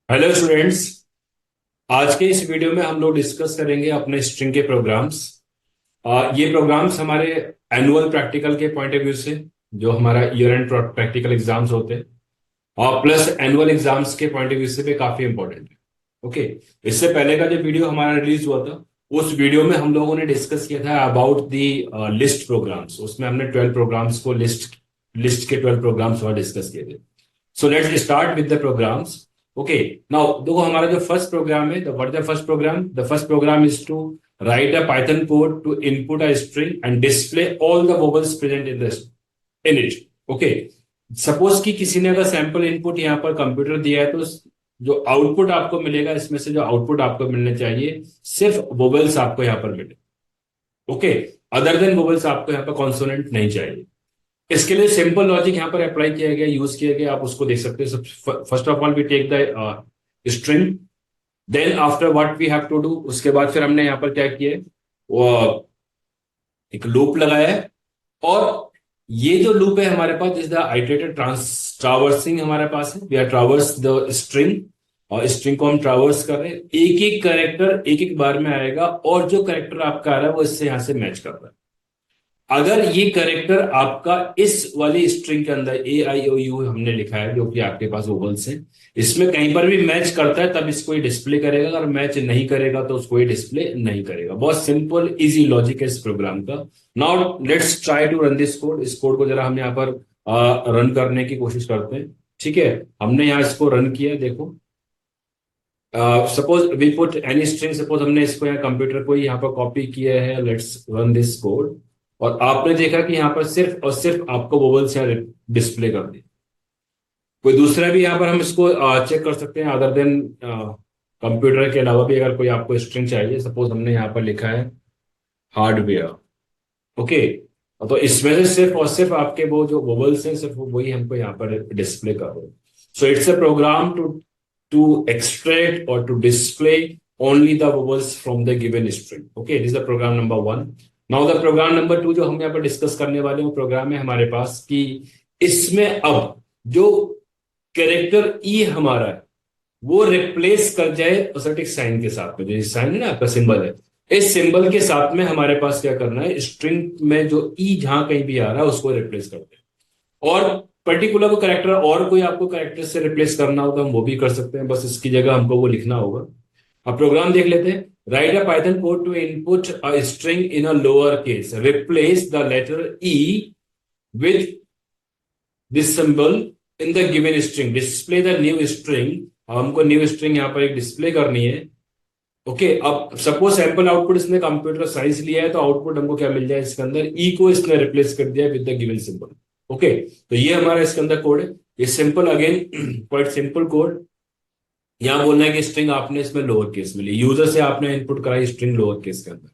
Hello students. आज के इस वीडियो में हम लोग डिस्कस करेंगे अपने स्ट्रिंग के प्रोग्राम्स। ये प्रोग्राम्स हमारे एनुअल प्रैक्टिकल के पॉइंट ऑफ व्यू से, जो हमारा ईयर एंड प्रैक्टिकल एग्जाम्स होते हैं, और प्लस एनुअल एग्जाम्स के पॉइंट ऑफ व्यू से भी काफी इंपॉर्टेंट है। ओके। इससे पहले का जो वीडियो हमारा रिलीज हुआ था, उस वीडियो में हम लोगों ने डिस्कस किया था अबाउट दी लिस्ट प्रोग्राम्स। उसमें हमने 12 प्रोग्राम्स को लिस्ट लिस्ट के 12 प्रोग्राम्स वहां डिस्कस किए थे। So let's start with the programs. Okay. Now, देखो हमारा जो फर्स्ट प्रोग्राम है, what is the first program? The first program is to write a Python code to input a string and display all the vowels present in it. Okay. Suppose कि किसी ने अगर sample input यहाँ पर computer दिया है, तो जो आउटपुट आपको मिलेगा, इसमें से जो आउटपुट आपको मिलने चाहिए, सिर्फ वोवेल्स आपको यहाँ पर मिले। ओके। अदर देन वोवेल्स आपको यहाँ पर कॉन्सोनेंट नहीं चाहिए। इसके लिए सिंपल लॉजिक यहाँ पर अप्लाई किया गया, यूज किया गया, आप उसको देख सकते हैं। First of all we take the string, then after what we have to do, उसके बाद फिर हमने यहाँ पर क्या किया है, वो एक लूप लगाया है। और ये जो लूप है हमारे पास इज द आइटरेटेड ट्रावर्सिंग हमारे पास है। We are traverse the string, और स्ट्रिंग को हम ट्रावर्स कर रहे हैं। एक एक करेक्टर एक एक बार में आएगा, और जो करेक्टर आपका आ रहा है वो इससे यहां से मैच कर रहा है। अगर ये करेक्टर आपका इस वाली स्ट्रिंग के अंदर ए आई ओ यू हमने लिखा है, जो कि आपके पास वोवल्स हैं, इसमें कहीं पर भी मैच करता है तब इसको ये डिस्प्ले करेगा। अगर मैच नहीं करेगा तो उसको ये डिस्प्ले नहीं करेगा। बहुत सिंपल इजी लॉजिक है इस प्रोग्राम का। Now let's try to run this code. इस कोड को जरा हम यहाँ पर रन करने की कोशिश करते हैं। ठीक है, हमने यहाँ इसको रन किया। देखो, suppose we put any string, suppose हमने इसको यहाँ कंप्यूटर को यहाँ पर कॉपी किया है। Let's run this code. और आपने देखा कि यहाँ पर सिर्फ और सिर्फ आपको वोवल्स यहाँ डिस्प्ले कर दी। कोई दूसरा भी यहाँ पर हम इसको चेक कर सकते हैं, अदर देन कंप्यूटर के अलावा भी। अगर कोई आपको स्ट्रिंग चाहिए, सपोज हमने यहाँ पर लिखा है हार्डवेयर। ओके। तो इसमें से सिर्फ और सिर्फ आपके वो जो वोवल्स हैं, सिर्फ वही हमको यहाँ पर डिस्प्ले कर रहे हैं। So it's a program to extract और to display only the vowels from the given string. Okay, this is the program number 1। Now the program number 2 जो हम यहाँ पर डिस्कस करने वाले हैं, वो प्रोग्राम है हमारे पास कि इसमें अब जो कैरेक्टर ई हमारा है वो रिप्लेस कर जाए असर्टिक साइन के साथ में। जो साइन है ना, आपका सिंबल है, इस सिंबल के साथ में हमारे पास क्या करना है, स्ट्रिंग में जो ई जहां कहीं भी आ रहा है उसको रिप्लेस करते हैं। और पर्टिकुलर को कैरेक्टर और कोई आपको कैरेक्टर से रिप्लेस करना होगा, हम वो भी कर सकते हैं। बस इसकी जगह हमको वो लिखना होगा। अब प्रोग्राम देख लेते हैं। Write a Python code to input a string in a lower case, replace the letter e with this symbol in the given string, display the new string. हमको न्यू स्ट्रिंग यहाँ पर एक डिस्प्ले करनी है। Okay. अब suppose sample output इसने computer science लिया है, तो आउटपुट हमको क्या मिल जाए, इसके अंदर ई को इसने रिप्लेस कर दिया with the given symbol. Okay, तो ये हमारा इसके अंदर कोड है। ये simple, again quite simple code. यहाँ बोलना है कि स्ट्रिंग आपने इसमें लोअर केस में ली, यूजर से आपने इनपुट कराई स्ट्रिंग लोअर केस के अंदर।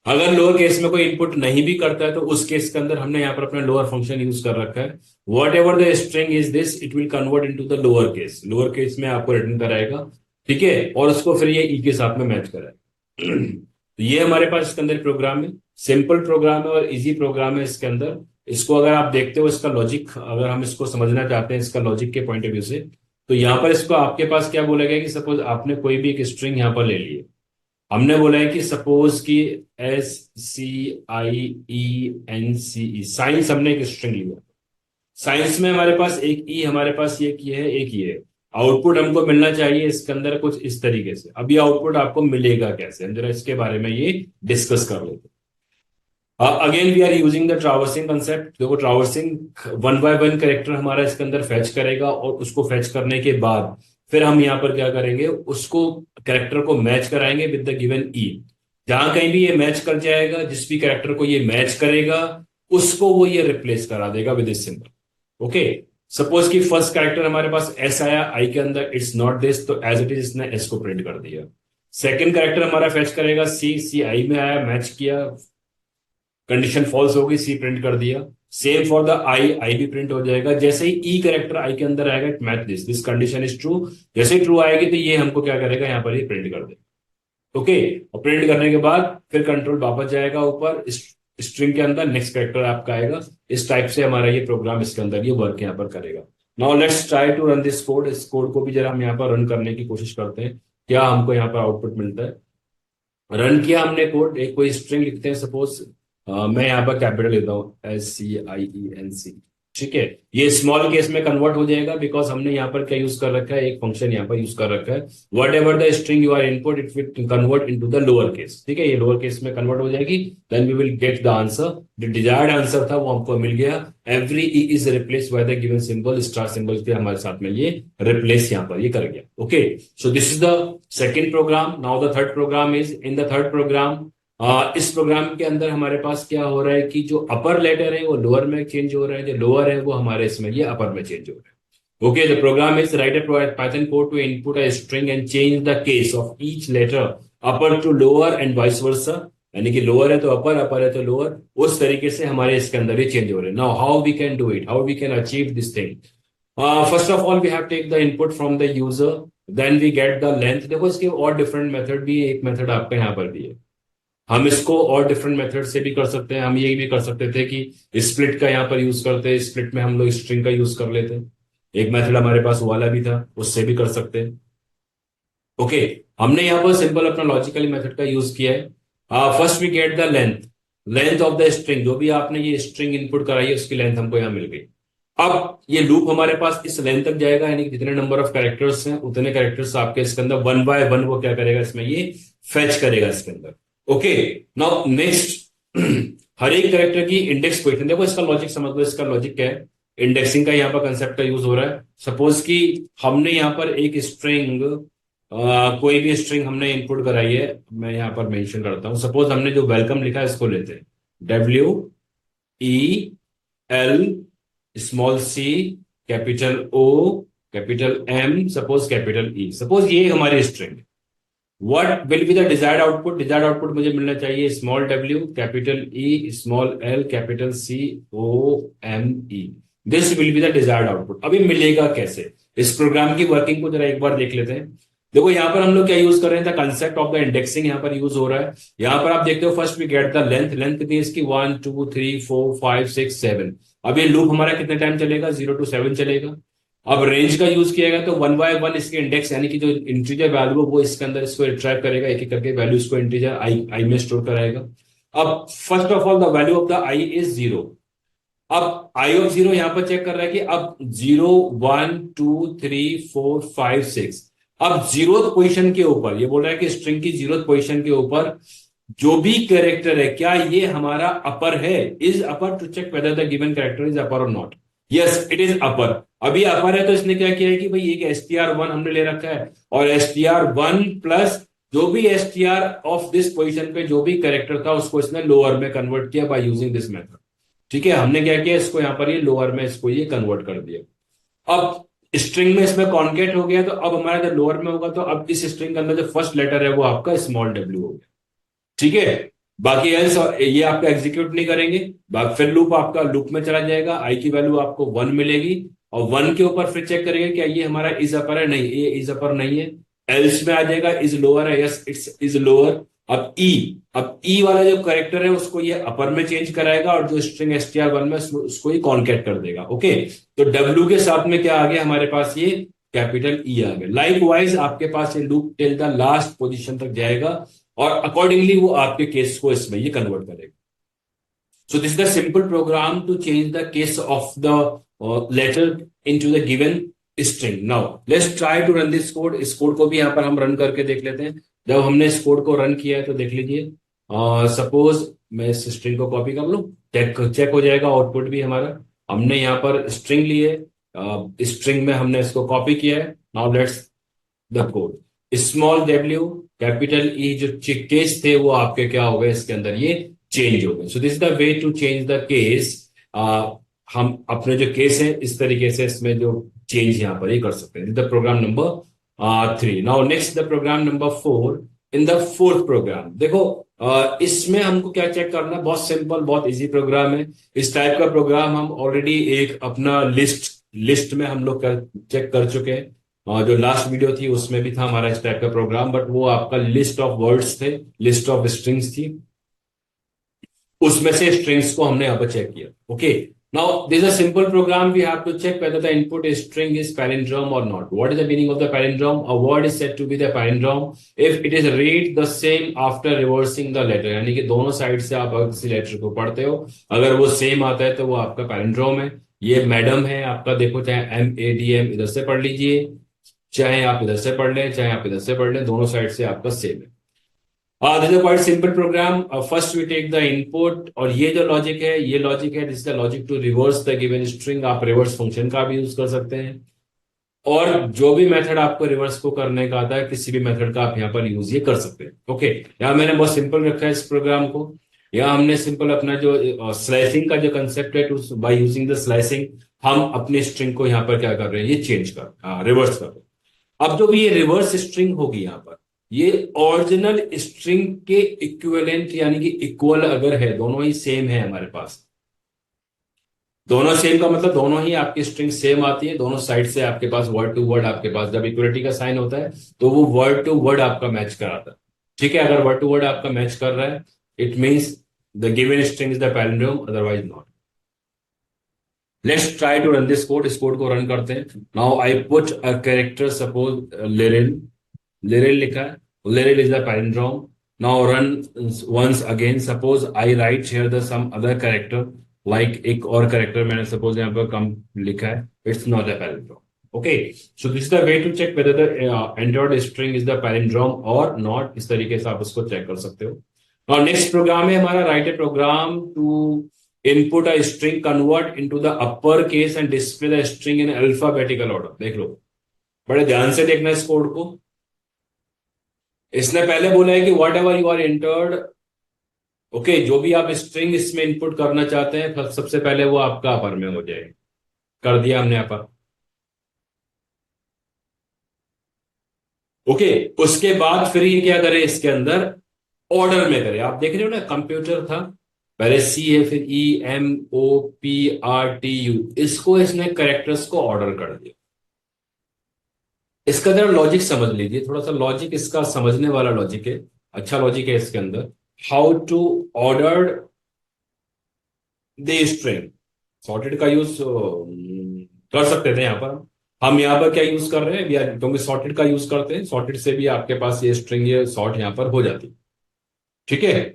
अगर लोअर केस में कोई इनपुट नहीं भी करता है, तो उस केस के अंदर हमने यहाँ पर अपना लोअर फंक्शन यूज कर रखा है। What ever the string is this, it will convert into the lower case. Lower case में आपको रिटर्न कराएगा। ठीक है, और उसको फिर ये ई के साथ में मैच कराएगा। तो ये हमारे पास इसके अंदर प्रोग्राम है। सिंपल प्रोग्राम है और इजी प्रोग्राम है इसके अंदर। इसको अगर आप देखते हो, इसका लॉजिक अगर हम इसको समझना चाहते हैं इसका लॉजिक के पॉइंट ऑफ व्यू से, तो यहाँ पर इसको आपके पास क्या बोला गया कि सपोज आपने कोई भी एक स्ट्रिंग यहाँ पर ले ली है। हमने बोला है कि सपोज कि SCIENCE, साइंस, हमने एक स्ट्रिंग लिया। साइंस में हमारे पास एक ई, हमारे पास ये है, एक ये है। आउटपुट हमको मिलना चाहिए इसके अंदर कुछ इस तरीके से। अब ये आउटपुट आपको मिलेगा कैसे, हम जरा इसके बारे में ये डिस्कस कर लेते हैं। Again we are using the traversing concept. देखो, ट्रावर्सिंग 1 बाय 1 करेक्टर हमारा इसके अंदर फैच करेगा, और उसको फैच करने के बाद फिर हम यहाँ पर क्या करेंगे, उसको करेक्टर को मैच कराएंगे विद द गिवन ई। जहां कहीं भी ये मैच कर जाएगा, जिस भी करेक्टर को ये मैच करेगा, उसको वो ये रिप्लेस करा देगा with this symbol. Okay. Suppose कि फर्स्ट करेक्टर हमारे पास एस आया आई के अंदर, इट्स नॉट दिस, तो एज इट इज इसने एस को प्रिंट कर दिया। सेकंड करेक्टर हमारा फैच करेगा सी, सी आई में आया, मैच किया, कंडीशन फॉल्स हो गई, सी प्रिंट कर दिया। सेम फॉर द आई, आई भी प्रिंट हो जाएगा। जैसे ही ई करेक्टर आई के अंदर आएगा, it match this, this condition is true. जैसे ही ट्रू आएगी तो ये हमको क्या करेगा, यहाँ पर ही प्रिंट कर देगा। ओके। और प्रिंट करने के बाद फिर कंट्रोल वापस जाएगा ऊपर स्ट्रिंग के अंदर, नेक्स्ट करेक्टर आपका आएगा। इस टाइप से हमारा ये प्रोग्राम इसके अंदर ये वर्क यहाँ पर करेगा। Now let's try to run this code. इस कोड को भी जरा हम यहाँ पर रन करने की कोशिश करते हैं, क्या हमको यहाँ पर आउटपुट मिलता है। रन किया हमने कोड, एक कोई स्ट्रिंग लिखते हैं सपोज, मैं यहाँ पर कैपिटल लेता हूँ SCIENC, ठीक है। ये स्मॉल केस में कन्वर्ट हो जाएगा बिकॉज हमने यहाँ पर क्या यूज कर रखा है, एक फंक्शन यहाँ पर यूज कर रखा है, whatever the string you are input it will convert into the lower case, ठीक है। ये लोअर केस में कन्वर्ट हो जाएगी, then we will get the answer. जो डिजायर्ड आंसर था वो हमको मिल गया। Every e is replace by the given symbol, star symbol के हमारे साथ में ये रिप्लेस यहाँ पर ये कर गया। Okay, so this is the second program. Now the third program is, in the third program, इस प्रोग्राम के अंदर हमारे पास क्या हो रहा है कि जो अपर लेटर है वो लोअर में चेंज हो रहा है, जो लोअर है वो हमारे इसमें ये अपर में चेंज हो रहा है। Okay, the program is write a Python code to input a string and change the case of each letter upper to lower and vice versa, यानी कि लोअर है तो अपर, अपर है तो लोअर, उस तरीके से हमारे इसके अंदर ये चेंज हो रहे हैं। Now how we can do it, how we can achieve this thing. First of all we have take the input from the user, then we get the length. देखो इसके और डिफरेंट मेथड भी है, एक method आपका यहाँ पर भी है। हम इसको और डिफरेंट मेथड से भी कर सकते हैं। हम ये भी कर सकते थे कि स्प्लिट का यहाँ पर यूज करते हैं, स्प्लिट में हम लोग स्ट्रिंग का यूज कर लेते हैं। एक मेथड हमारे पास वाला भी था, उससे भी कर सकते हैं। ओके, हमने यहाँ पर सिंपल अपना लॉजिकली मेथड का यूज किया है। First we get the length, length of the string, जो भी आपने ये स्ट्रिंग इनपुट कराई है उसकी लेंथ हमको यहाँ मिल गई। अब ये लूप हमारे पास इस लेंथ तक जाएगा, यानी कि जितने नंबर ऑफ कैरेक्टर्स हैं उतने कैरेक्टर्स आपके इसके अंदर वन बाय वन वो क्या करेगा, इसमें ये फेच करेगा इसके अंदर। ओके, नाउ नेक्स्ट, हर एक कैरेक्टर की इंडेक्स पोजीशन, देखो इसका लॉजिक समझ लो। इसका लॉजिक क्या है, इंडेक्सिंग का यहाँ पर कंसेप्ट का यूज हो रहा है। सपोज कि हमने यहाँ पर एक स्ट्रिंग, कोई भी स्ट्रिंग हमने इनपुट कराई है, मैं यहाँ पर मेंशन करता हूँ। सपोज हमने जो वेलकम लिखा है इसको लेते हैं, WEL small c capital O capital M suppose capital E, suppose ये हमारी string. What will be the desired output, desired output मुझे मिलना चाहिए small w capital E small l capital C O M E। This will be the desired output. अभी मिलेगा कैसे, इस programme की वर्किंग को जरा एक बार देख लेते हैं। देखो यहाँ पर हम लोग क्या यूज कर रहे हैं, the concept of the indexing यहाँ पर यूज हो रहा है। यहाँ पर आप देखते हो first we get the length, length कितनी है इसकी 1 2 3 4 5 6 7। अब ये लूप हमारा कितने टाइम चलेगा, 0 to 7 चलेगा। अब रेंज का यूज किया गया तो वन बाय वन इसके इंडेक्स, यानी कि जो इंटीजर वैल्यू है वो इसके अंदर इसको ट्रैक करेगा, एक एक करके वैल्यू इसको इंटीजर आई में स्टोर कराएगा। अब first of all the value of the I is 0। अब आई ऑफ 0 यहां पर चेक कर रहा है कि अब 0 1 2 3 4 5 6, अब जीरोथ पोजीशन के ऊपर ये बोल रहा है कि स्ट्रिंग की जीरोथ पोजीशन के ऊपर जो भी कैरेक्टर है, क्या ये हमारा अपर है, is upper, to check whether the given character is upper or not. Yes it is upper. अभी अपर है तो इसने क्या किया है कि भाई एक STR1 हमने ले रखा है, और STR1 प्लस जो भी STR ऑफ दिस पोजीशन पे जो भी कैरेक्टर था उसको इसने लोअर में कन्वर्ट किया बाय यूजिंग दिस मेथड। ठीक है, हमने क्या किया, इसको यहां पर ये लोअर में इसको ये कन्वर्ट कर दिया। अब स्ट्रिंग में इसमें कॉन्केट हो गया, तो अब हमारा जब लोअर में होगा तो अब इस स्ट्रिंग के अंदर जो फर्स्ट लेटर है वो आपका स्मॉल w हो गया। ठीक है, बाकी एल्स ये आपका एग्जीक्यूट नहीं करेंगे। फिर लूप आपका लूप में चला जाएगा, आई की वैल्यू आपको 1 मिलेगी, और 1 के ऊपर फिर चेक करेंगे क्या ये हमारा इज अपर है, नहीं ये इज अपर नहीं है। एल्स में आ जाएगा इज लोअर है, यस इट्स इज लोअर। अब ई वाला जो करेक्टर है उसको ये अपर में चेंज कराएगा, और जो स्ट्रिंग STR1 में उसको ये कॉन्केट कर देगा। ओके, तो W के साथ में क्या आ गया हमारे पास, ये कैपिटल E आ गया। लाइक वाइज आपके पास ये loop till the last position तक जाएगा, और अकॉर्डिंगली वो आपके केस को इसमें ये कन्वर्ट करेगा। So this is the simple program to change the case of the letter into the given string. Now let's try to run this code. इस कोड को भी यहां पर हम रन करके देख लेते हैं। जब हमने इस कोड को रन किया है तो देख लीजिए, सपोज मैं इस स्ट्रिंग को कॉपी कर लूं, चेक हो जाएगा आउटपुट भी हमारा। हमने यहाँ पर स्ट्रिंग ली है, स्ट्रिंग में हमने इसको कॉपी किया है। Now let's the code, small w capital E, जो केस थे वो आपके क्या हो गए इसके अंदर ये चेंज हो गए। So this is the way to change the case. हम अपने जो केस है इस तरीके से इसमें जो चेंज यहाँ पर ही कर सकते हैं। The program number 3। Now next the program number 4। In the fourth program देखो, इसमें हमको क्या चेक करना है, बहुत सिंपल बहुत इजी प्रोग्राम है। इस टाइप का प्रोग्राम हम ऑलरेडी एक अपना लिस्ट में हम लोग चेक कर चुके हैं। जो लास्ट वीडियो थी उसमें भी था हमारा इस टाइप का प्रोग्राम, बट वो आपका लिस्ट ऑफ वर्ड्स थे, लिस्ट ऑफ स्ट्रिंग्स थी, उसमें से स्ट्रिंग्स को हमने यहाँ पर चेक किया। Okay, Now, this is a simple program. We have to check whether the input string is palindrome or not. What is the meaning of the palindrome? A word is said to be the palindrome if it is read the same after reversing the letter. यानी कि दोनों side से आप अगर किसी letter को पढ़ते हो, अगर वो सेम आता है तो वो आपका palindrome है. ये मैडम है आपका, देखो चाहे MADM इधर से पढ़ लीजिए, चाहे आप इधर से पढ़ लें, चाहे आप इधर से पढ़ लें, दोनों साइड से आपका सेम है. This is a quite simple program. First we take the input और ये जो लॉजिक है, ये लॉजिक है, this is the logic to reverse the given string. आप रिवर्स फंक्शन का भी यूज कर सकते हैं, और जो भी मेथड आपको रिवर्स को करने का आता है, किसी भी मेथड का आप यहाँ पर यूज ये कर सकते हैं. ओके, यहाँ मैंने बहुत सिंपल रखा है इस प्रोग्राम को. यहाँ हमने सिंपल अपना जो स्लाइसिंग का जो कंसेप्ट है, बाय यूजिंग द स्लाइसिंग हम अपनी स्ट्रिंग को यहाँ पर क्या कर रहे हैं, ये चेंज कर रिवर्स कर रहे हैं. अब जो भी ये रिवर्स स्ट्रिंग होगी यहाँ पर, ये ओरिजिनल स्ट्रिंग के इक्विवेलेंट यानी कि इक्वल अगर है, दोनों ही सेम है हमारे पास. दोनों सेम का मतलब दोनों ही आपकी स्ट्रिंग सेम आती है, दोनों साइड से आपके पास वर्ड टू वर्ड, आपके पास जब इक्वलिटी का साइन होता है तो वो वर्ड टू वर्ड आपका मैच कराता है. ठीक है, अगर वर्ड टू वर्ड आपका मैच कर रहा है, it means the given string is the palindrome, otherwise not. Let's try to run this code. इस कोड को रन करते हैं. Now I put a character, suppose Liril. Liril लिखा है, Liril is the palindrome. Now run once again. Suppose I write here the some other character, like एक और character मैंने suppose यहाँ पर कम लिखा है, it's not a palindrome. Okay, so this is the way to check whether the entered string is the palindrome और not. इस तरीके से आप उसको चेक कर सकते हो. और नेक्स्ट प्रोग्राम है हमारा, write a program to input a string, convert into the upper case and display the string in alphabetical order. देख लो, बड़े ध्यान से देखना इस कोड को. इसने पहले बोला है कि whatever you are entered, okay, जो भी आप स्ट्रिंग इसमें इनपुट करना चाहते हैं, सबसे पहले वो आपका अपर में हो जाए. कर दिया हमने अपर. ओके, उसके बाद फिर ये क्या करें, इसके अंदर ऑर्डर में करें. आप देख रहे हो ना, कंप्यूटर था पहले C है, फिर EMOPRTU, इसको इसने कैरेक्टर्स को ऑर्डर कर दिया. इसका जरा लॉजिक समझ लीजिए, थोड़ा सा लॉजिक इसका समझने वाला लॉजिक है, अच्छा लॉजिक है इसके अंदर. How to order the string. Sorted का यूज कर सकते थे यहाँ पर. हम यहाँ पर क्या यूज कर रहे हैं, क्योंकि सॉर्टेड का यूज करते हैं, सॉर्टेड से भी आपके पास ये स्ट्रिंग, ये सॉर्ट यहाँ पर हो जाती. ठीक है,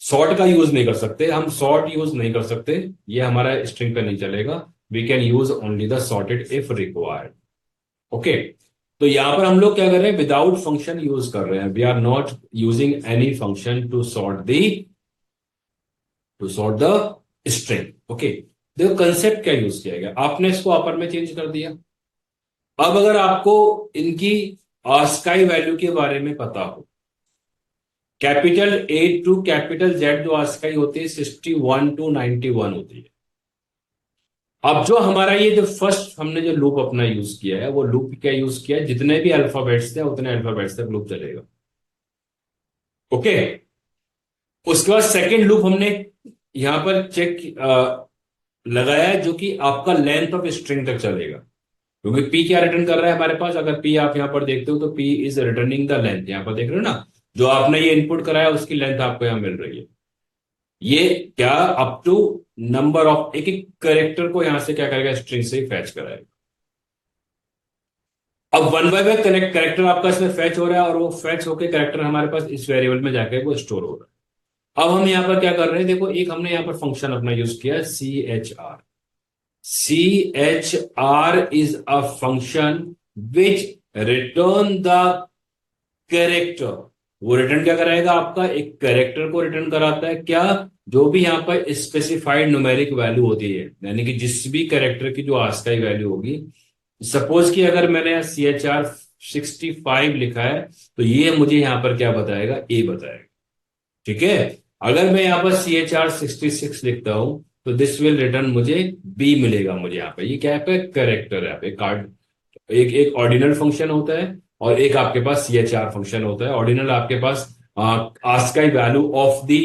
सॉर्ट का यूज नहीं कर सकते हम, सॉर्ट यूज नहीं कर सकते, ये हमारा स्ट्रिंग पे नहीं चलेगा. We can use only the sorted if required. Okay, तो यहां पर हम लोग क्या कर रहे हैं, विदाउट फंक्शन यूज कर रहे हैं. We are not using any function to sort the string. Okay, देखो कंसेप्ट क्या यूज किया गया, आपने इसको अपर में चेंज कर दिया. अब अगर आपको इनकी आस्काई वैल्यू के बारे में पता हो, capital A to capital Z जो आस्काई होती है 61 to 91 होती है. अब जो हमारा ये जो फर्स्ट हमने जो लूप अपना यूज किया है, वो लूप क्या यूज किया है, जितने भी अल्फाबेट्स थे उतने अल्फाबेट्स तक लूप चलेगा. ओके, उसके बाद सेकेंड लूप हमने यहां पर चेक लगाया है, जो कि आपका लेंथ ऑफ स्ट्रिंग तक चलेगा. क्योंकि P क्या रिटर्न कर रहा है हमारे पास, अगर P आप यहां पर देखते हो तो P is returning the length. यहां पर देख रहे हो ना, जो आपने ये इनपुट कराया उसकी लेंथ आपको यहां मिल रही है. ये क्या अप टू नंबर ऑफ एक एक कैरेक्टर को यहां से क्या करेगा, स्ट्रिंग से फैच कराएगा. अब वन बाय वन कैरेक्टर आपका इसमें फैच हो रहा है, और वो फैच होकर कैरेक्टर हमारे पास इस वेरिएबल में जाकर वो स्टोर हो रहा है. अब हम यहां पर क्या कर रहे हैं, देखो एक हमने यहां पर फंक्शन अपना यूज किया CHR. CHR is a function which return the character. वो रिटर्न क्या कराएगा, आपका एक कैरेक्टर को रिटर्न कराता है. क्या, जो भी यहाँ पर स्पेसिफाइड न्यूमेरिक वैल्यू होती है, यानी कि जिस भी कैरेक्टर की जो आस्काई वैल्यू होगी. सपोज कि अगर मैंने CHR 65 लिखा है, तो ये मुझे यहाँ पर क्या बताएगा, A बताएगा. ठीक है, अगर मैं यहाँ पर CHR 66 लिखता हूं तो दिस विल रिटर्न मुझे B मिलेगा. मुझे यहाँ पे ये क्या है, कैरेक्टर है, कार्ड. एक ऑर्डिनल फंक्शन होता है और एक आपके पास CHR फंक्शन होता है. ऑर्डिनल आपके पास ASCII value of the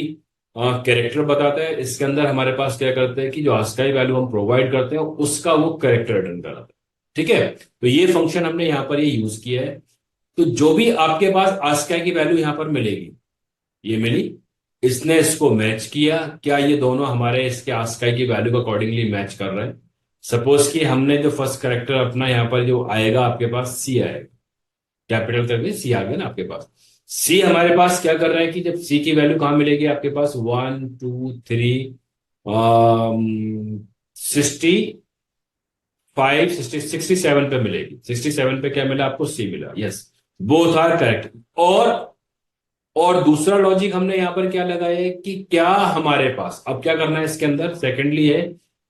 character बताता है. इसके अंदर हमारे पास क्या करते हैं कि जो आस्काई वैल्यू हम प्रोवाइड करते हैं उसका वो कैरेक्टर रिटर्न कराता है. ठीक है, तो ये फंक्शन हमने यहां पर ये यूज किया है. तो जो भी आपके पास आस्काई की वैल्यू यहां पर मिलेगी, ये मिली, इसने इसको मैच किया, क्या ये दोनों हमारे इसके आस्काई की वैल्यू को अकॉर्डिंगली मैच कर रहे हैं। सपोज कि हमने जो फर्स्ट करेक्टर अपना यहाँ पर जो आएगा आपके पास सी आएगा, कैपिटल करके सी आ गया ना आपके पास। सी हमारे पास क्या कर रहा है कि जब सी की वैल्यू कहाँ मिलेगी आपके पास, 1 2 3 65 67 पे मिलेगी। 67 पे क्या मिला आपको, सी मिला। Yes, both are correct. और दूसरा लॉजिक हमने यहां पर क्या लगाया है कि क्या हमारे पास अब क्या करना है इसके अंदर, सेकेंडली है,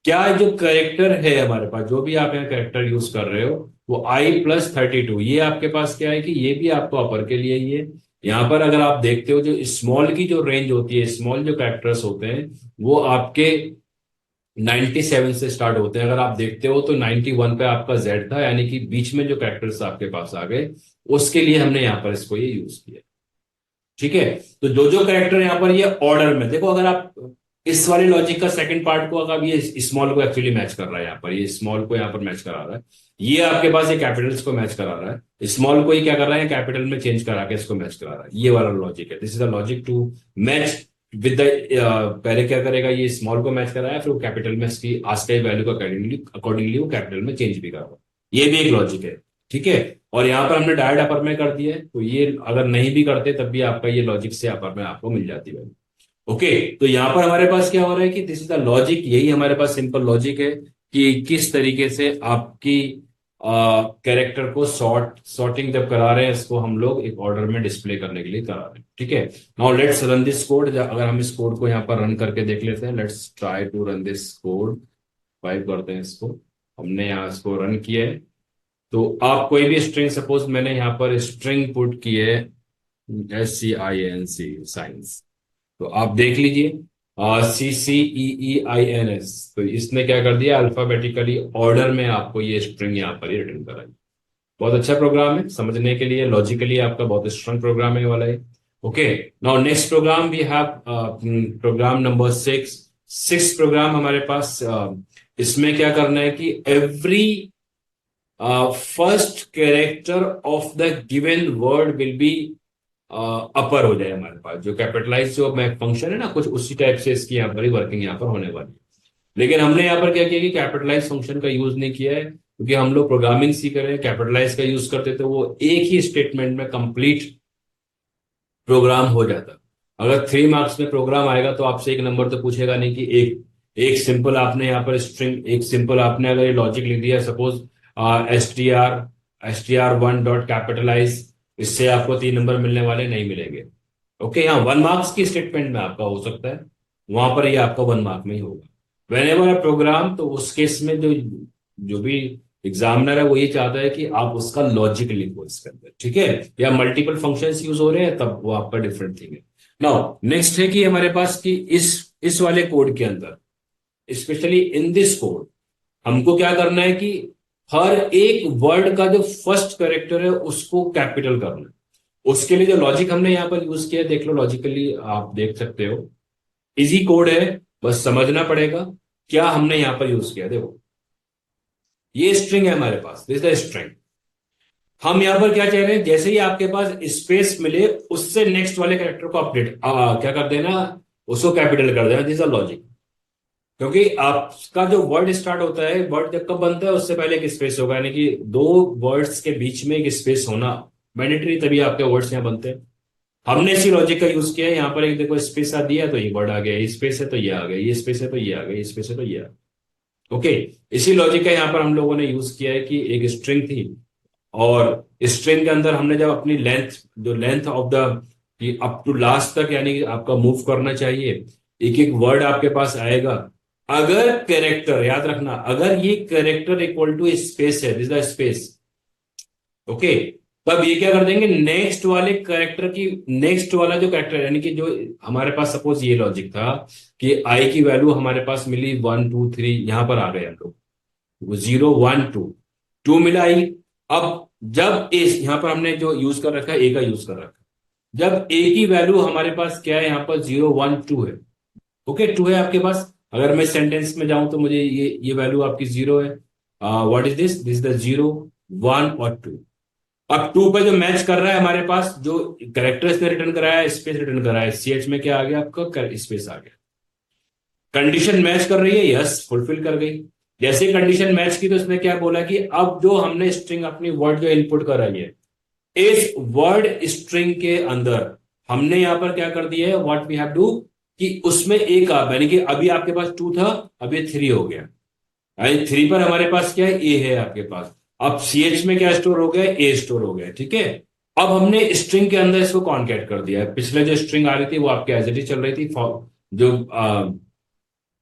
क्या जो करेक्टर है हमारे पास, जो भी आप यहाँ करेक्टर यूज कर रहे हो, वो I+32, ये आपके पास क्या है कि ये भी आपको अपर के लिए ही है। यहाँ पर अगर आप देखते हो जो स्मॉल की जो रेंज होती है, स्मॉल जो कैरेक्टर्स होते हैं वो आपके 97 से स्टार्ट होते हैं। अगर आप देखते हो तो 91 पे आपका जेड था, यानी कि बीच में जो कैरेक्टर्स आपके पास आ गए, उसके लिए हमने यहाँ पर इसको ये यूज किया। ठीक है, तो जो जो कैरेक्टर यहाँ पर ये ऑर्डर में देखो, अगर आप इस वाले लॉजिक का सेकंड पार्ट को, अगर ये स्मॉल को एक्चुअली मैच कर रहा है, यहाँ पर ये स्मॉल को यहाँ पर मैच करा रहा है, ये आपके पास ये कैपिटल्स को मैच करा रहा है, स्मॉल को ही क्या कर रहा है कैपिटल में चेंज करा के इसको मैच करा रहा है, ये वाला लॉजिक है। This is the logic to match with the, पहले क्या करेगा, ये स्मॉल को मैच कराया, फिर वो कैपिटल में इसकी आस्काई वैल्यू को अकॉर्डिंगली अकॉर्डिंगली वो कैपिटल में चेंज भी कर रहा है। ये भी एक लॉजिक है। ठीक है, और यहाँ पर हमने डायरेक्ट अपर में कर दिया है, तो ये अगर नहीं भी करते तब भी आपका ये लॉजिक से अपर में आपको मिल जाती है। ओके, तो यहाँ पर हमारे पास क्या हो रहा है कि दिस इज द लॉजिक, यही हमारे पास सिंपल लॉजिक है कि किस तरीके से आपकी कैरेक्टर को सॉर्टिंग जब करा रहे हैं, इसको हम लोग एक ऑर्डर में डिस्प्ले करने के लिए करा रहे हैं। ठीक है, now let's run this code. अगर हम इस कोड को यहाँ पर रन करके देख लेते हैं, let's try to run this code. Five करते हैं इसको, हमने यहाँ इसको रन किया है। तो आप कोई भी स्ट्रिंग, सपोज मैंने यहाँ पर स्ट्रिंग पुट की है SCINC, साइंस, तो आप देख लीजिए CCEEINS, तो इसने क्या कर दिया, अल्फाबेटिकली ऑर्डर में आपको ये स्ट्रिंग यहाँ पर ही रिटर्न कराई। बहुत अच्छा प्रोग्राम है, समझने के लिए लॉजिकली आपका बहुत स्ट्रांग प्रोग्राम है ये वाला है। Okay, now next program we have program number 6। Program हमारे पास, इसमें क्या करना है कि every first character of the given word will be upper हो जाए। हमारे पास जो कैपिटलाइज जो फंक्शन है ना, कुछ उसी टाइप से इसकी यहाँ पर ही वर्किंग यहाँ पर होने वाली है। लेकिन हमने यहाँ पर क्या किया कि कैपिटलाइज फंक्शन का यूज नहीं किया है, क्योंकि हम लोग प्रोग्रामिंग सीख रहे हैं। कैपिटलाइज का यूज करते तो वो एक ही स्टेटमेंट में कंप्लीट प्रोग्राम हो जाता। अगर 3 मार्क्स में प्रोग्राम आएगा तो आपसे एक नंबर तो पूछेगा नहीं कि एक एक सिंपल आपने यहाँ पर स्ट्रिंग, एक सिंपल आपने अगर ये लॉजिक लिख दिया, सपोज str1 डॉट कैपिटलाइज, इससे आपको 3 नंबर मिलने वाले नहीं मिलेंगे। ओके, हाँ 1 मार्क्स की स्टेटमेंट में आपका हो सकता है, वहां पर ये आपका 1 मार्क में ही होगा। वेन एवर प्रोग्राम, तो उस केस में जो जो भी एग्जामिनर है वो ये चाहता है कि आप उसका लॉजिक लिखो इसके अंदर। ठीक है, या मल्टीपल फंक्शंस यूज हो रहे हैं तब वो आपका डिफरेंट थिंग है। नाउ नेक्स्ट है कि हमारे पास कि इस वाले कोड के अंदर, स्पेशली इन दिस कोड, हमको क्या करना है कि हर एक वर्ड का जो फर्स्ट कैरेक्टर है उसको कैपिटल करना है। उसके लिए जो लॉजिक हमने यहां पर यूज किया, देख लो, लॉजिकली आप देख सकते हो, इजी कोड है, बस समझना पड़ेगा क्या हमने यहां पर यूज किया। देखो ये स्ट्रिंग है हमारे पास, दिस द स्ट्रिंग। हम यहां पर क्या चाह रहे हैं, जैसे ही आपके पास स्पेस मिले उससे नेक्स्ट वाले कैरेक्टर को अपडेट क्या कर देना, उसको कैपिटल कर देना। दिस द लॉजिक, क्योंकि आपका जो वर्ड स्टार्ट होता है, वर्ड जब कब बनता है उससे पहले एक स्पेस होगा, यानी कि 2 वर्ड्स के बीच में एक स्पेस होना मैंडेटरी, तभी आपके वर्ड्स यहाँ बनते हैं। हमने इसी लॉजिक का यूज किया है। यहाँ पर एक देखो स्पेस आ दिया तो ये वर्ड आ गया, ये स्पेस है तो ये आ गया, ये स्पेस है तो ये आ गया, ये स्पेस है तो ये आ गया। ओके, इसी लॉजिक का यहाँ पर हम लोगों ने यूज किया है कि एक स्ट्रिंग थी, और स्ट्रिंग के अंदर हमने जब अपनी लेंथ, जो length of the up to last तक, यानी कि आपका मूव करना चाहिए, एक एक वर्ड आपके पास आएगा। अगर कैरेक्टर, याद रखना, अगर ये कैरेक्टर इक्वल टू स्पेस है, दिस द स्पेस, ओके, तब ये क्या कर देंगे, नेक्स्ट वाले कैरेक्टर की, नेक्स्ट वाला जो कैरेक्टर, यानी कि जो हमारे पास सपोज ये लॉजिक था कि आई की वैल्यू हमारे पास मिली 1 2 3, यहां पर आ गए हम लोग 0 1 2, 2 मिला आई। अब जब इस यहां पर हमने जो यूज कर रखा है, ए का यूज कर रखा है, जब ए की वैल्यू हमारे पास क्या है, यहां पर 0 1 2 है। ओके, 2 है आपके पास। अगर मैं सेंटेंस में जाऊं तो मुझे ये वैल्यू आपकी 0 है। What is this, this the 0 1 और 2। अब टू पे जो मैच कर रहा है हमारे पास, जो करेक्टर इसने रिटर्न कराया है, स्पेस रिटर्न कराया है, सीएच में क्या आ गया आपका, स्पेस आ गया। कंडीशन मैच कर रही है, यस फुलफिल कर गई। जैसे कंडीशन मैच की तो इसने क्या बोला कि अब जो हमने स्ट्रिंग अपनी वर्ड जो इनपुट कराई है, इस वर्ड स्ट्रिंग के अंदर हमने यहां पर क्या कर दिया है, व्हाट वी हैव डू, कि उसमें एक आप, यानी कि अभी आपके पास टू था, अब ये थ्री हो गया, यानी थ्री पर हमारे पास क्या है, ए है आपके पास। अब सीएच में क्या स्टोर हो गया, ए स्टोर हो गया, ठीक है। अब हमने स्ट्रिंग के अंदर इसको कॉन्केट कर दिया है। पिछले जो स्ट्रिंग आ रही थी वो आपके एज इट इज चल रही थी, जो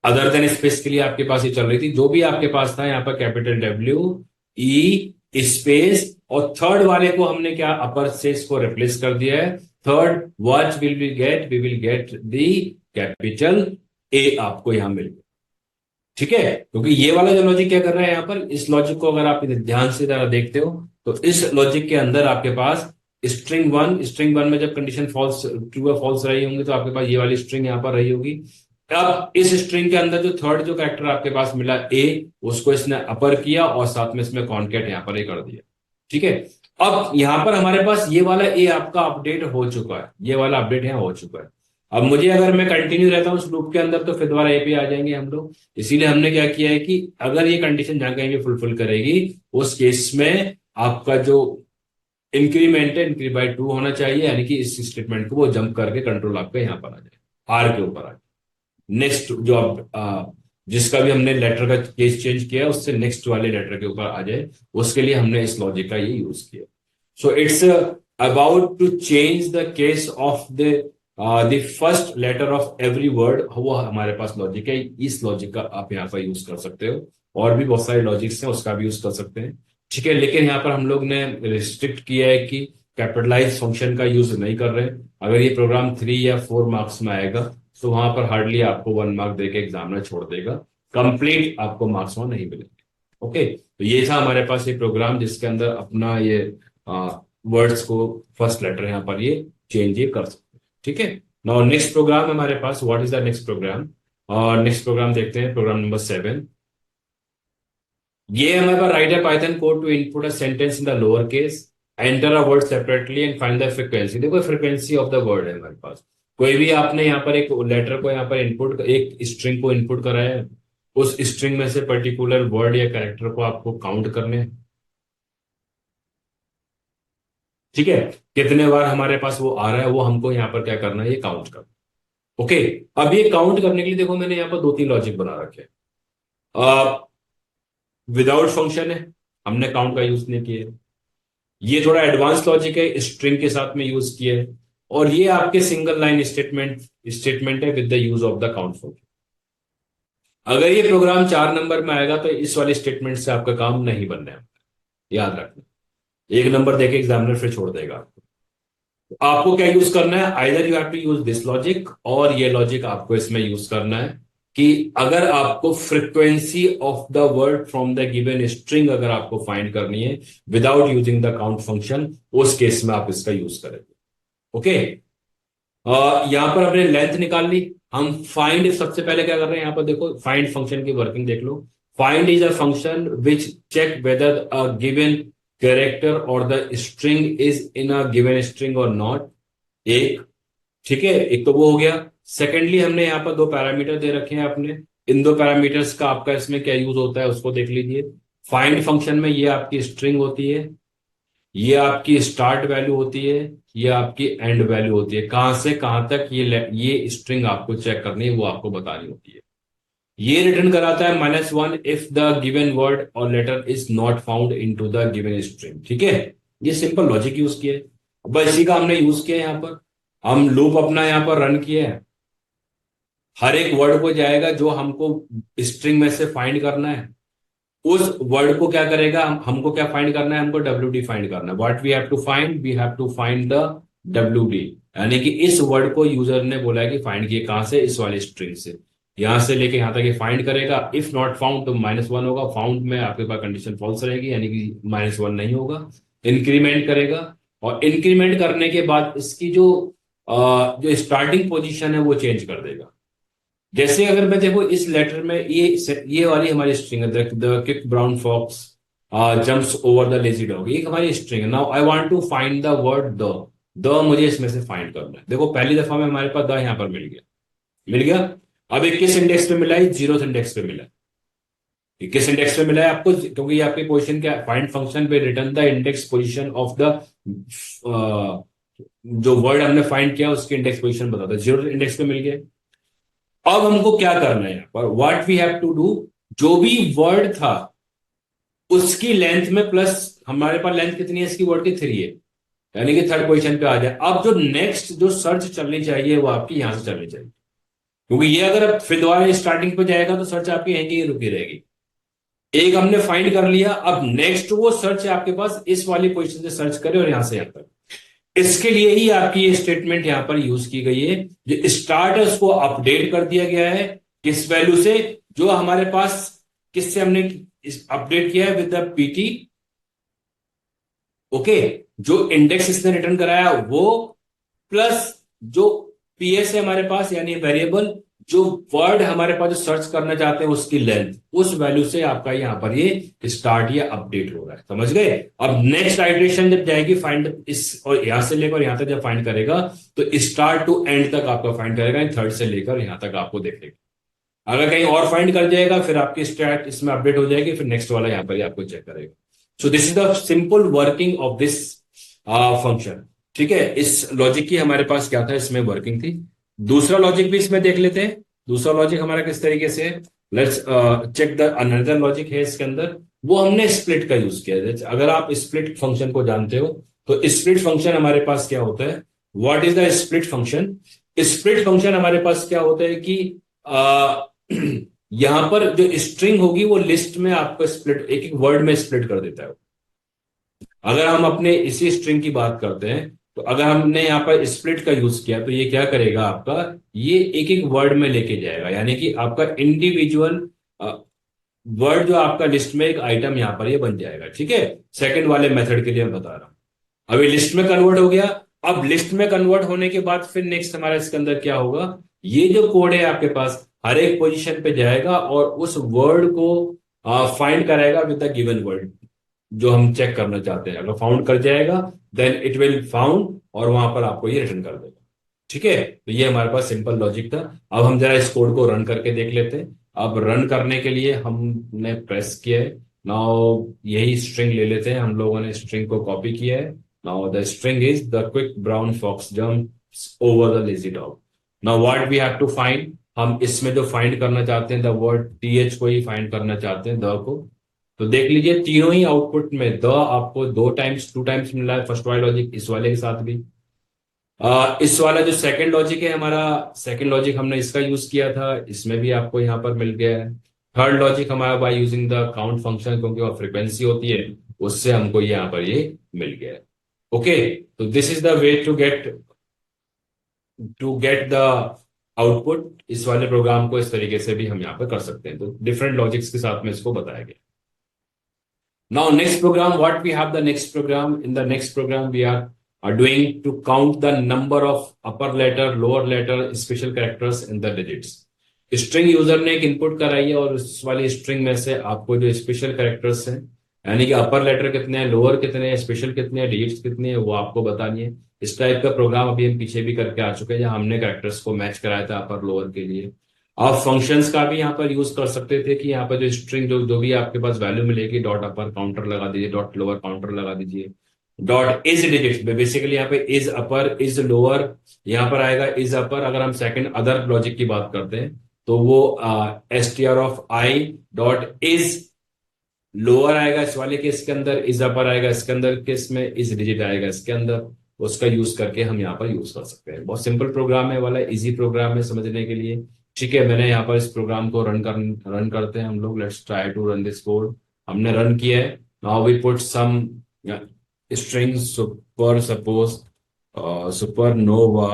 अदर देन स्पेस के लिए आपके पास ये चल रही थी, जो भी आपके पास था यहाँ पर कैपिटल डब्ल्यू ई स्पेस, और थर्ड वाले को हमने क्या अपर से इसको रिप्लेस कर दिया है। Third what will we get, we will get the capital A, आपको यहां मिल गया, ठीक है। क्योंकि ये वाला जो लॉजिक क्या कर रहा है यहाँ पर, इस लॉजिक को अगर आप ध्यान से जरा देखते हो तो इस लॉजिक के अंदर आपके पास स्ट्रिंग वन में जब कंडीशन फॉल्स, ट्रू या फॉल्स रही होंगी तो आपके पास ये वाली स्ट्रिंग यहाँ पर रही होगी। अब इस स्ट्रिंग के अंदर जो थर्ड जो कैरेक्टर आपके पास मिला ए, उसको इसने अपर किया और साथ में इसमें कॉन्केट यहाँ पर ये कर दिया, ठीक है। अब यहां पर हमारे पास ये वाला ए आपका अपडेट हो चुका है, ये वाला अपडेट यहाँ हो चुका है। अब मुझे अगर मैं कंटिन्यू रहता हूँ उस लूप के अंदर तो फिर दोबारा ए पे आ जाएंगे हम लोग। इसीलिए हमने क्या किया है कि अगर ये कंडीशन जहां कहीं भी फुलफिल करेगी, उस केस में आपका जो इंक्रीमेंट है इंक्री बाई टू होना चाहिए, यानी कि इस स्टेटमेंट को वो जंप करके कंट्रोल आपका यहाँ पर आ जाए, आर के ऊपर आ जाए। नेक्स्ट जो आप जिसका भी हमने लेटर का केस चेंज किया है उससे नेक्स्ट वाले लेटर के ऊपर आ जाए, उसके लिए हमने इस लॉजिक का ये यूज किया। So it's about to change the case of the first letter of every word, वो हमारे पास लॉजिक है। इस लॉजिक का आप यहाँ पर यूज कर सकते हो, और भी बहुत सारे लॉजिक्स हैं उसका भी यूज कर सकते हैं, ठीक है। लेकिन यहाँ पर हम लोग ने रिस्ट्रिक्ट किया है कि कैपिटलाइज फंक्शन का यूज नहीं कर रहे हैं। अगर ये प्रोग्राम 3 या 4 मार्क्स में आएगा तो वहां पर हार्डली आपको 1 मार्क देके एग्जामिनर छोड़ देगा, कंप्लीट आपको मार्क्स वहां नहीं मिलेंगे। ओके, तो ये था हमारे पास ये प्रोग्राम जिसके अंदर अपना ये वर्ड्स को फर्स्ट लेटर यहाँ पर ये चेंज ये कर सकते हैं, ठीक है। नाउ नेक्स्ट प्रोग्राम हमारे पास, what is the next program, और नेक्स्ट प्रोग्राम देखते हैं, प्रोग्राम नंबर 7। ये हमारे पास राइट है Python code to input a sentence in the lower case, enter a word separately and find the frequency. देखो फ्रीक्वेंसी ऑफ द वर्ड है हमारे पास, कोई भी आपने यहाँ पर एक लेटर को यहाँ पर इनपुट, एक स्ट्रिंग को इनपुट करा है, उस स्ट्रिंग में से पर्टिकुलर वर्ड या कैरेक्टर को आपको काउंट करने हैं, ठीक है। कितने बार हमारे पास वो आ रहा है वो हमको यहाँ पर क्या करना है, ये काउंट करना। ओके, अब ये काउंट करने के लिए देखो मैंने यहाँ पर 2-3 लॉजिक बना रखे हैं। विदाउट फंक्शन है, हमने काउंट का यूज नहीं किया है। ये थोड़ा एडवांस लॉजिक है, स्ट्रिंग के साथ में यूज किया है। और ये आपके सिंगल लाइन स्टेटमेंट है with the use of the count function. अगर ये प्रोग्राम 4 नंबर में आएगा तो इस वाले स्टेटमेंट से आपका काम नहीं बनना है, याद रखना। 1 नंबर देके एग्जामिनर फिर छोड़ देगा आपको। तो आपको क्या यूज करना है, either you have to use this logic, और ये लॉजिक आपको इसमें यूज करना है कि अगर आपको frequency of the word from the given string अगर आपको फाइंड करनी है without using the count function, उस केस में आप इसका यूज करेंगे। ओके, यहां पर हमने लेंथ निकाल ली। हम फाइंड सबसे पहले क्या कर रहे हैं, यहां पर देखो फाइंड फंक्शन की वर्किंग देख लो। Find is a function which check whether a given character or the string is in a given string or not, एक, ठीक है, एक तो वो हो गया। सेकेंडली हमने यहाँ पर 2 पैरामीटर दे रखे हैं अपने, इन 2 पैरामीटर्स का आपका इसमें क्या यूज होता है उसको देख लीजिए। फाइंड फंक्शन में ये आपकी स्ट्रिंग होती है, ये आपकी स्टार्ट वैल्यू होती है, ये आपकी एंड वैल्यू होती है, कहां से कहां तक ये स्ट्रिंग आपको चेक करनी है वो आपको बतानी होती है। ये रिटर्न कराता है -1 इफ द गिवन वर्ड और letter is not found into the given string, ठीक है। ये सिंपल लॉजिक यूज किया है, बस इसी का हमने यूज किया है। यहाँ पर हम लूप अपना यहाँ पर रन किया है, हर एक वर्ड को जाएगा जो हमको स्ट्रिंग में से फाइंड करना है, उस वर्ड को क्या करेगा, हमको क्या फाइंड करना है, हमको डब्ल्यू डी फाइंड करना है। What we have to find, we have to find the W D, यानी कि इस वर्ड को यूजर ने बोला है कि फाइंड किए कहां से, इस वाले स्ट्रिंग से, यहां से लेके यहां तक ये फाइंड करेगा। इफ नॉट फाउंड तो -1 होगा, फाउंड में आपके पास कंडीशन फॉल्स रहेगी, यानी कि -1 नहीं होगा। इंक्रीमेंट करेगा, और इंक्रीमेंट करने के बाद इसकी जो स्टार्टिंग पोजीशन है वो चेंज कर देगा। जैसे अगर मैं देखो इस लेटर में ये वाली हमारी स्ट्रिंग है, the kick brown fox, jumps over the lazy dog, ये हमारी स्ट्रिंग है। Now I want to find the word the मुझे इसमें से फाइंड करना है। देखो पहली दफा में हमारे पास द यहाँ पर मिल गया, मिल गया। अब ये किस इंडेक्स पे मिला है? 0th इंडेक्स पे मिला है। ये किस इंडेक्स पे मिला है आपको? क्योंकि ये आपके पोजीशन के फाइंड फंक्शन पे return the index position of the जो वर्ड हमने फाइंड किया उसके इंडेक्स पोजीशन बताता है, 0th इंडेक्स पे मिल गया। अब हमको क्या करना है यहाँ पर? What we have to do, जो भी वर्ड था उसकी लेंथ में प्लस, हमारे पास लेंथ कितनी है इसकी वर्ड की? 3 है, यानी कि थर्ड पोजीशन पे आ जाए। अब जो नेक्स्ट जो सर्च चलनी चाहिए वो आपकी यहां से चलनी चाहिए, क्योंकि ये अगर अब फिर दोबारा स्टार्टिंग पे जाएगा तो सर्च आपकी यहीं की रुकी रहेगी। एक हमने फाइंड कर लिया, अब नेक्स्ट वो सर्च है आपके पास इस वाली पोजीशन से सर्च करे और यहां से यहां तक। इसके लिए ही आपकी ये स्टेटमेंट यहां पर यूज की गई है। जो स्टार्ट है उसको अपडेट कर दिया गया है, किस वैल्यू से? जो हमारे पास किससे हमने अपडेट किया है? With the PT. ओके, जो इंडेक्स इसने रिटर्न कराया वो प्लस जो पीएस है हमारे पास, यानी वेरिएबल जो वर्ड हमारे पास जो सर्च करना चाहते हैं उसकी लेंथ, उस वैल्यू से आपका यहां पर ये स्टार्ट या अपडेट हो रहा है। समझ गए? अब नेक्स्ट आइटरेशन जब जाएगी फाइंड इस, और यहां से लेकर यहां तक जब फाइंड करेगा तो स्टार्ट टू एंड तक आपका फाइंड करेगा, थर्ड से लेकर यहां तक आपको देखेगा। अगर कहीं और फाइंड कर जाएगा फिर आपकी स्टार्ट इसमें अपडेट हो जाएगी, फिर नेक्स्ट वाला यहां पर ही आपको चेक करेगा। So this is the simple working of this function. ठीक है, इस लॉजिक की हमारे पास क्या था, इसमें वर्किंग थी। दूसरा लॉजिक भी इसमें देख लेते हैं। दूसरा लॉजिक हमारा किस तरीके से है? Let's check the another logic है इसके अंदर। वो हमने स्प्लिट का यूज किया है। अगर आप स्प्लिट फंक्शन को जानते हो तो स्प्लिट फंक्शन हमारे पास क्या होता है? What is the split function? Split function हमारे पास क्या होता है कि यहां पर जो स्ट्रिंग होगी वो लिस्ट में आपको स्प्लिट, एक एक वर्ड में स्प्लिट कर देता है। अगर हम अपने इसी स्ट्रिंग की बात करते हैं तो अगर हमने यहाँ पर स्प्लिट का यूज किया तो ये क्या करेगा आपका? ये एक एक वर्ड में लेके जाएगा, यानी कि आपका इंडिविजुअल वर्ड जो आपका लिस्ट में एक आइटम यहाँ पर ये बन जाएगा। ठीक है, सेकंड वाले मेथड के लिए मैं बता रहा हूं। अभी लिस्ट में कन्वर्ट हो गया। अब लिस्ट में कन्वर्ट होने के बाद फिर नेक्स्ट हमारा इसके अंदर क्या होगा? ये जो कोड है आपके पास हर एक पोजीशन पे जाएगा और उस वर्ड को फाइंड कराएगा विद द गिवन वर्ड जो हम चेक करना चाहते हैं। अगर फाउंड कर जाएगा देन इट विल फाउंड और वहां पर आपको ये रिटर्न कर देगा। ठीक है, तो ये हमारे पास सिंपल लॉजिक था। अब हम जरा इस कोड को रन करके देख लेते हैं। अब रन करने के लिए हमने प्रेस किया है। नाउ यही स्ट्रिंग ले लेते हैं, हम लोगों ने स्ट्रिंग को कॉपी किया है। Now the string is the quick brown fox jumps over the lazy dog. Now what we have to find, हम इसमें जो फाइंड करना चाहते हैं द वर्ड टीएच को ही फाइंड करना चाहते हैं, द को। तो देख लीजिए तीनों ही आउटपुट में द आपको 2 टाइम्स मिला है। फर्स्ट वाला लॉजिक इस वाले के साथ भी। इस वाला जो सेकंड लॉजिक है हमारा, सेकंड लॉजिक हमने इसका यूज किया था, इसमें भी आपको यहाँ पर मिल गया है। थर्ड लॉजिक हमारा by using the count function, क्योंकि वो फ्रीक्वेंसी होती है, उससे हमको यहाँ पर ये मिल गया है। ओके, तो this is the way to get the output. इस वाले प्रोग्राम को इस तरीके से भी हम यहाँ पर कर सकते हैं। तो डिफरेंट लॉजिक्स के साथ में इसको बताया गया। Now, next program, what we have the next program? In the next program, we are doing to count the number of upper letter, lower letter, special characters in the digits. String user ने एक input कराई है और उस वाली string में से आपको जो स्पेशल कैरेक्टर्स हैं, यानी कि अपर लेटर कितने हैं, लोअर कितने हैं, स्पेशल कितने हैं, डिजिट्स कितने हैं, वो आपको बतानी है। इस टाइप का प्रोग्राम अभी हम पीछे भी करके आ चुके हैं, जहां हमने कैरेक्टर्स को मैच कराया था अपर लोअर के लिए। आप फंक्शंस का भी यहाँ पर यूज कर सकते थे कि यहाँ पर जो स्ट्रिंग जो भी आपके पास वैल्यू मिलेगी, डॉट अपर काउंटर लगा दीजिए, डॉट लोअर काउंटर लगा दीजिए, डॉट इज डिजिट। बेसिकली यहाँ पे इज अपर इज लोअर यहाँ पर आएगा, इज अपर। अगर हम सेकंड अदर लॉजिक की बात करते हैं तो वो str of I dot is lower आएगा इस वाले केस के अंदर, इज अपर आएगा इसके अंदर केस में, इज डिजिट आएगा इसके अंदर। उसका यूज करके हम यहाँ पर यूज कर सकते हैं। बहुत सिंपल प्रोग्राम है वाला, इजी प्रोग्राम है समझने के लिए। ठीक है, मैंने यहाँ पर इस प्रोग्राम को रन करते हैं हम लोग। Let's try to run this code. हमने रन किया है। Now we put some strings super suppose supernova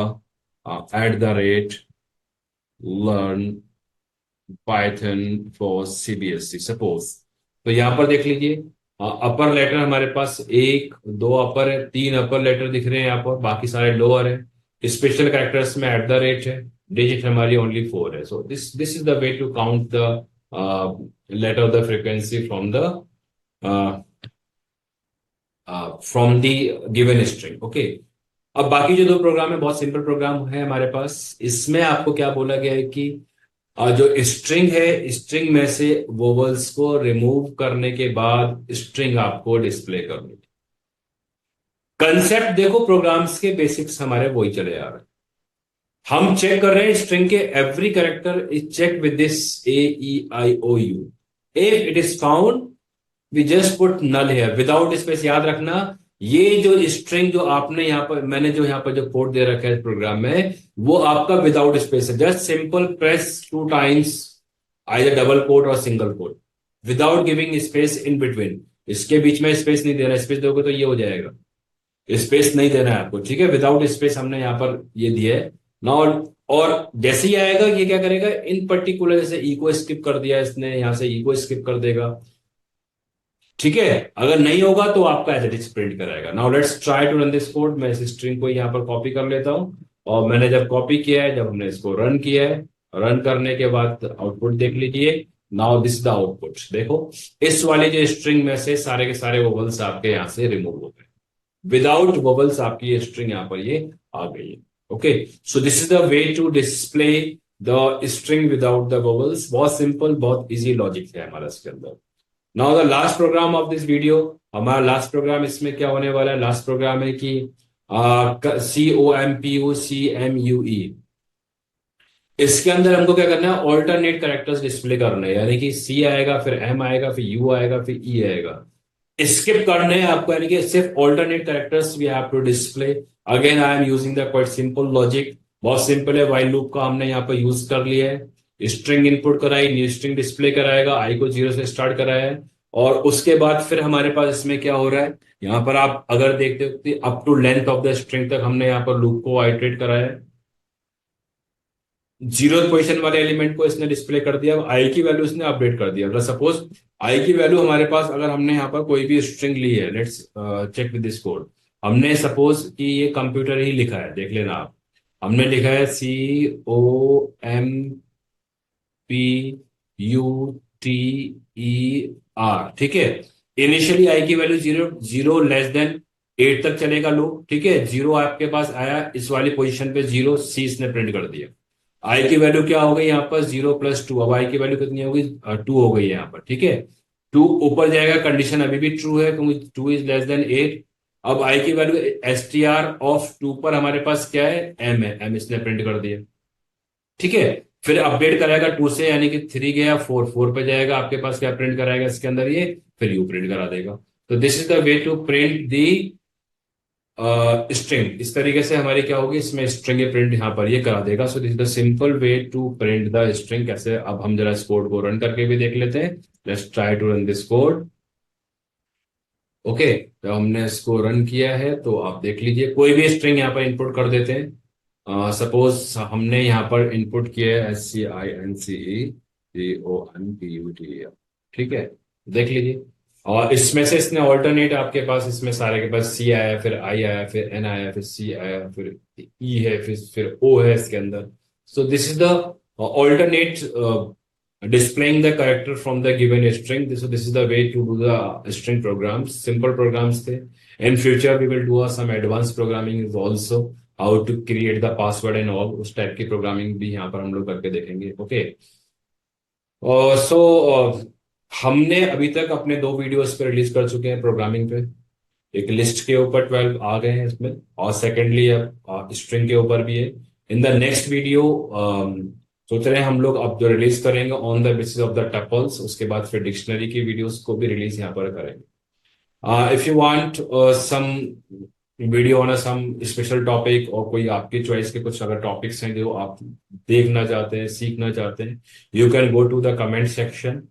at the rate learn Python for CBSE suppose. तो यहाँ पर देख लीजिए अपर लेटर हमारे पास 1 2 अपर है, 3 अपर लेटर दिख रहे हैं यहाँ पर, बाकी सारे लोअर है। स्पेशल कैरेक्टर्स में एट द रेट है, डिजिट हमारी ओनली 4 है। So this is the way to count the letter of the frequency from the from the given string. Okay, अब बाकी जो दो प्रोग्राम है बहुत सिंपल प्रोग्राम है हमारे पास। इसमें आपको क्या बोला गया है कि जो स्ट्रिंग है, स्ट्रिंग में से वोवल्स को रिमूव करने के बाद स्ट्रिंग आपको डिस्प्ले करनी। कंसेप्ट देखो, प्रोग्राम्स के बेसिक्स हमारे वही चले आ रहे हैं। हम चेक कर रहे हैं स्ट्रिंग के every character is check with this AEIOU। If it is found we just put null here without space. याद रखना, ये जो स्ट्रिंग जो आपने यहां पर, मैंने जो यहां पर जो कोड दे रखा है प्रोग्राम में, वो आपका विदाउट स्पेस है। Just simple press 2 times either double quote or single quote without giving space in between. इसके बीच में स्पेस नहीं देना, स्पेस दोगे तो ये हो जाएगा। स्पेस नहीं देना है आपको, ठीक है। विदाउट स्पेस हमने यहां पर ये दिया है ना। और जैसे ही आएगा ये क्या करेगा, इन पर्टिकुलर जैसे ई को स्किप कर दिया इसने, यहां से ई को स्किप कर देगा, ठीक है। अगर नहीं होगा तो आपका एज इट इज प्रिंट कराएगा। Now let's try to run this code. मैं इस स्ट्रिंग को यहां पर कॉपी कर लेता हूं, और मैंने जब कॉपी किया है, जब हमने इसको रन किया है, रन करने के बाद आउटपुट देख लीजिए। Now this the output. देखो, इस वाली जो स्ट्रिंग में से सारे के सारे वोवल्स आपके यहां से रिमूव हो गए। विदाउट वोवल्स आपकी ये स्ट्रिंग यहां पर ये आ गई है। Okay, so this is the way to display the string without the vowels. बहुत सिंपल, बहुत इजी लॉजिक है हमारा इसके अंदर। Now the last program of this video, हमारा लास्ट प्रोग्राम इसमें क्या होने वाला है, लास्ट प्रोग्राम है कि COMPUCMUE। इसके अंदर हमको क्या करना है, ऑल्टरनेट कैरेक्टर्स डिस्प्ले करने हैं। यानी कि C आएगा, फिर M आएगा, फिर U आएगा, फिर E आएगा। स्किप करने हैं आपको, यानी कि सिर्फ alternate characters we have to display. Again I am using the quite simple logic. बहुत सिंपल है। व्हाइल लूप का हमने यहाँ पर यूज कर लिया है। स्ट्रिंग इनपुट कराई, न्यू स्ट्रिंग डिस्प्ले कराएगा, आई को 0 से स्टार्ट कराया है। और उसके बाद फिर हमारे पास इसमें क्या हो रहा है, यहाँ पर आप अगर देखते हो up to length of the string तक हमने यहाँ पर लूप को आइटरेट कराया है। 0 पोजीशन वाले एलिमेंट को इसने डिस्प्ले कर दिया। आई की वैल्यू इसने अपडेट कर दिया। अगर सपोज आई की वैल्यू हमारे पास, अगर हमने यहाँ पर कोई भी स्ट्रिंग ली है, let's check with this code. हमने सपोज कि ये कंप्यूटर ही लिखा है, देख लेना आप। हमने लिखा है COMPUTER, ठीक है। इनिशियली आई की वैल्यू 0, 0 लेस देन 8 तक चलेगा लूप, ठीक है। 0 आपके पास आया, इस वाली पोजीशन पे 0, C इसने प्रिंट कर दिया। आई की वैल्यू क्या हो गई यहाँ पर, 0 + 2। अब आई की वैल्यू कितनी होगी, 2 हो गई है यहाँ पर, ठीक है। 2 ऊपर जाएगा, कंडीशन अभी भी ट्रू है क्योंकि 2 इज लेस देन 8। अब आई की वैल्यू STR(2) पर हमारे पास क्या है, M है। M इसने प्रिंट कर दिया, ठीक है। फिर अपडेट कराएगा 2 से, यानी कि 3 गया, 4 पे जाएगा। आपके पास क्या प्रिंट कराएगा इसके अंदर, ये फिर यू प्रिंट करा देगा। तो this is the way to print the string. इस तरीके से हमारी क्या होगी, इसमें स्ट्रिंग प्रिंट यहाँ पर ये करा देगा। So this is the simple way to print the string. कैसे, अब हम जरा इस कोड को रन करके भी देख लेते हैं। Let's try to run this code. Okay, तो हमने इसको रन किया है, तो आप देख लीजिए कोई भी स्ट्रिंग यहाँ पर इनपुट कर देते हैं। सपोज हमने यहाँ पर इनपुट किया है SCINCEGONPUTER, ठीक है। देख लीजिए, और इसमें से इसने ऑल्टरनेट आपके पास, इसमें सारे के पास C आया, फिर I आया, फिर N आया, फिर C आया, फिर E है, फिर O है इसके अंदर। सो this is the alternate displaying the character from the given string. So this is the way to do the string programs. Simple programs थे. In future we will do some advanced programming is also how to create the password and all, उस type की programming भी यहाँ पर हम लोग करके देखेंगे। ओके, सो हमने अभी तक अपने 2 वीडियोस पे रिलीज कर चुके हैं प्रोग्रामिंग पे। एक लिस्ट के ऊपर 12 आ गए हैं इसमें, और सेकेंडली अब स्ट्रिंग के ऊपर भी है। इन द नेक्स्ट वीडियो सोच रहे हैं हम लोग अब जो रिलीज करेंगे on the basis of the tuples, उसके बाद फिर डिक्शनरी की वीडियोस को भी रिलीज यहाँ पर करेंगे। If you want some video on some special topic, और कोई आपकी चॉइस के कुछ अगर टॉपिक्स हैं जो आप देखना चाहते हैं, सीखना चाहते हैं, you can go to the comment section,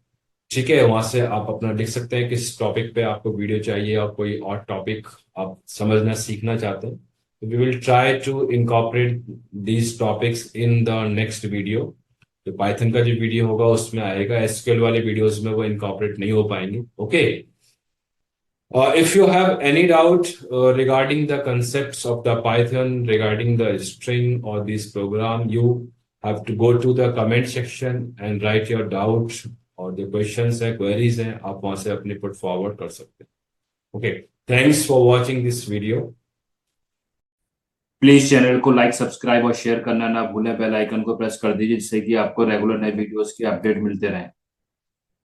ठीक है। वहां से आप अपना लिख सकते हैं किस टॉपिक पे आपको वीडियो चाहिए, और कोई और टॉपिक आप समझना सीखना चाहते हैं। We will try to incorporate these topics in the next video. तो पाइथन का जो वीडियो होगा उसमें आएगा, एसक्यूएल वाले वीडियोस में वो इनकॉर्पोरेट नहीं हो पाएंगे। Okay, if you have any doubt regarding the concepts of the Python, regarding the string or this program, you have to go to the comment section and write your doubt or और जो questions है, queries हैं, आप वहां से अपनी put forward कर सकते हैं। Okay, thanks for watching this video. Please channel को लाइक, सब्सक्राइब और शेयर करना ना भूलें। बेल आइकन को प्रेस कर दीजिए जिससे कि आपको रेगुलर नए वीडियोस के अपडेट मिलते रहें।